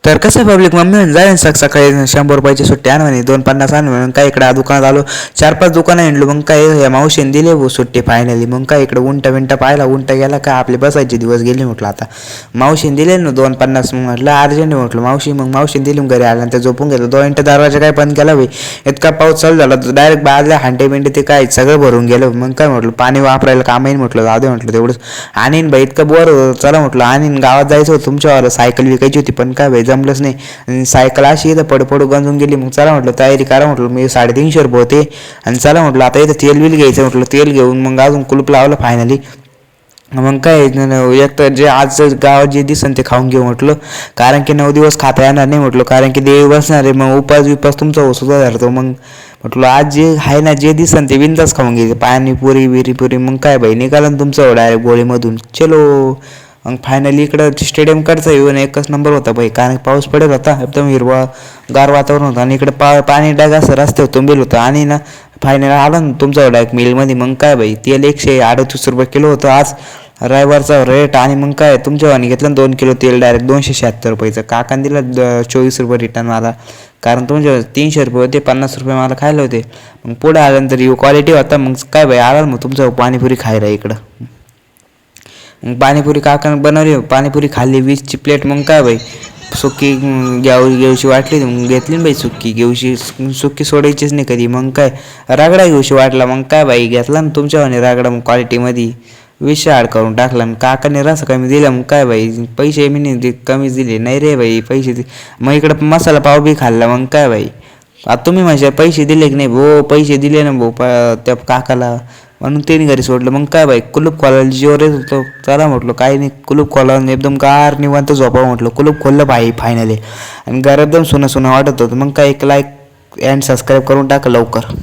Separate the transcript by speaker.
Speaker 1: तर कसं public mummy म्हणून जाईन सकाळी 100 रुपयाची सुट्टी आण म्हणे 250 आण म्हणून काय इकडे दुकानात आलो 4-5 दुकानं हिंडलो मग काय या मावशीने दिले सुट्टी फायनली मग काय इकडे उंटा पाहिला उंटा गेला काय आपले बसायचे दिवस गेले म्हटलं आता मावशीने दिले ना 250 मग म्हटलं अर्जंट म्हटलं मावशी मग मावशीने दिली घरी आल्यानंतर झोपून गेलो 2 मिनिटं दरवाजा काय बंद केला भाई इतका पाऊस चालू झाला डायरेक्ट बाजल्या हांडे बिंडे ते काय सगळं भरून गेलं मग काय म्हटलं पाणी वापरायला काम येईन म्हटलं जाऊ दे म्हटलं तेवढंच आणीन भाई इतकं बोर होतं चला म्हटलं आणीन गावात जायचं होतं तुमच्यावर सायकल विकायची होती पण काय भाई जमलंच नाही आणि सायकल अशी इथं पडू गंजून गेली मग चला म्हटलं तयारी करा म्हटलं मी 350 रुपये होते आणि चला म्हटलं आता इथं तेल बिल घ्यायचं म्हटलं तेल घेऊन मग अजून कुलूप लावलं फायनली मग काय एक तर जे आज गावात जे दिसन ते खाऊन घेऊ म्हटलं कारण की 9 दिवस खाता येणार नाही म्हटलं कारण की देवी बसणार आहे मग उपास तुमचा होसुद्धा धरतो मग म्हटलं आज जे आहे ना जे दिसन ते बिंदास खाऊन घ्यायचं पाणीपुरी बिरीपुरी मग काय भाई निघालं ना तुमचं डायरेक्ट गोळीमधून चलो मग फायनली इकडं स्टेडियमकडचा येऊन एकच नंबर होता भाई कारण पाऊस पडत होता एकदम हिरवा गार वातावरण होतं आणि इकडं पाणी डाग असं रस्त्यावर तुंबेल होतं आणि ना फायनल आलं ना तुमचं डायरेक्ट मिलमध्ये मग काय भाई तेल 138 रुपये किलो होतं आज रविवारचा रेट आणि मग काय तुमच्या वाणी घेतलं 2 किलो तेल डायरेक्ट 276 रुपयाचं काकान दिलं 24 रुपये रिटर्न मला कारण तुमच्या 300 रुपये होते 50 रुपये मला खायला होते मग पुढे आल्यानंतर यू क्वालिटी होता मग काय भाई आला मग तुमचं पाणीपुरी खायला इकडं मग पाणीपुरी काकानं बनवली पाणीपुरी खाल्ली 20ची प्लेट मग काय भाई सुक्की घेऊशी वाटली मग घेतली ना बाई सुक्की सोडायचीच नाही कधी मग काय रागडा घेऊशी वाटला मग काय बाई घेतला ना तुमच्यावाने रागडा मग क्वालिटीमध्ये 20 ॲड करून टाकला मग काकाने रस कमी दिला मग काय बाई पैसे मी नाही कमीच दिले नाही रे बाई पैसे मग इकडं मसाला पाव बी खाल्ला मग काय बाई आता तुम्ही म्हणजे पैसे दिले की नाही भाऊ पैसे दिले ना भाऊ त्या काकाला म्हणून त्यांनी घरी सोडलं मग काय बाई कुलूप खोलायला जीवर येत होतं चला म्हटलं काही नाही कुलूप खोलावून एकदम गार निवांत झोपावं म्हटलं कुलूप खोललं भाई फायनली आणि घर एकदम सुनं वाटत होतं मग काय एक लाईक अँड सबस्क्राईब करून टाका लवकर.